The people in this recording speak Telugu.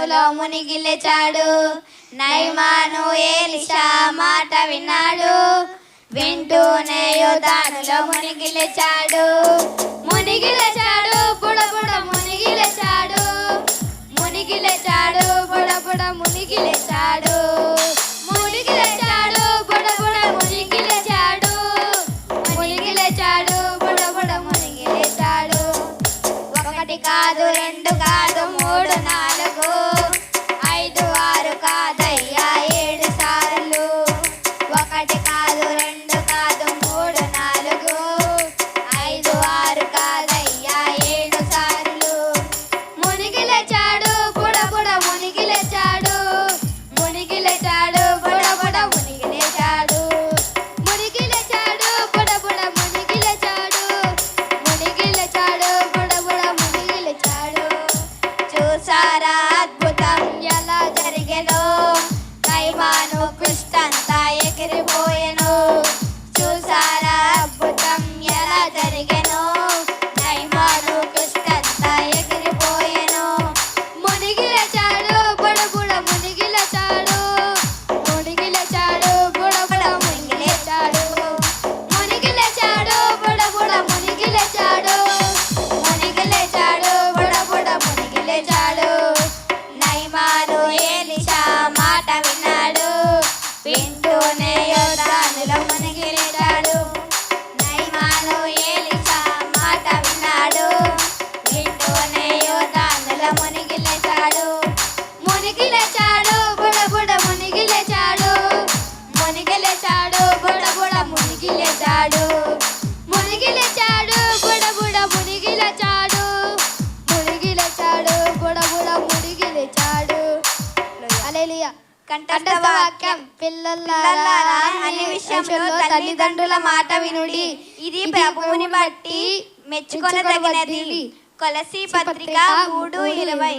యోర్దానులో మునిగి లేచాడు. నయమాను ఎలీషా మాట విన్నాడు. వింటూనే యోర్దానులో మునిగి లేచాడు. మునిగి లేచాడు, బుడబుడ మునిగి లేచాడు. మునిగి లేచాడు, బుడబుడ మునిగి లేచాడు. మునిగి లేచాడు, బుడబుడ మునిగి లేచాడు. మునిగి లేచాడు, బుడబుడ మునిగి లేచాడు. ఒకటి కాదు, రెండు కాదు, మూడు నాలుగు, ఐదు ఆరు కాదయ్యా 7 సార్లు. ఒకటి కాదు, రెండు కాదు, మూడు నాలుగు, ఐదు ఆరు కాదయ్యా 7 సార్లు. మునిగి లేచాడు, బుడబుడ మునిగి లేచాడు. మునిగి లేచాడు, బుడబుడ మునిగి లేచాడు. మునిగి లేచాడు, బుడబుడ మునిగి లేచాడు. మునిగి లేచాడు, బుడబుడ మునిగి లేచాడు. చూసారా అద్భుతం ఎలా జరిగెనో, నయమాను కుష్ఠంతా ఎగిరిపోయెను. చూసారా అద్భుతం ఎలా జరిగెనో, నయమాను కుష్ఠంతా ఎగిరిపోయెను. మునిగి లేచాడు, బుడబుడ మునిగి లేచాడు. మునిగి లేచాడు, బుడబుడ మునిగి లేచాడు. మునిగి లేచాడు, బుడబుడ మునిగి లేచాడు. మునిగి లేచాడు, బుడబుడ మునిగి లేచాడు. నయమాను ఎలీషా మాట విన్నాడు. వింటూనే యోర్దానులో మునిగి లేచాడు. నయమాను ఎలీషా మాట విన్నాడు. వింటూనే యోర్దానులో మునిగి లేచాడు. మునిగి లేచాడు, బుడబుడ మునిగి లేచాడు. మునిగి లేచాడు, బుడబుడ మునిగి లేచాడు. మునిగి లేచాడు, బుడబుడ మునిగి లేచాడు. మునిగి లేచాడు, బుడబుడ మునిగి లేచాడు. హల్లెలూయా. కంఠస్థ వాక్యం. పిల్లలారా, అన్ని విషయంలో తల్లిదండ్రుల మాట వినుడి, ఇది ప్రభువుని బట్టి మెచ్చుకొనదగినది. కొలసీ పత్రిక 3:20.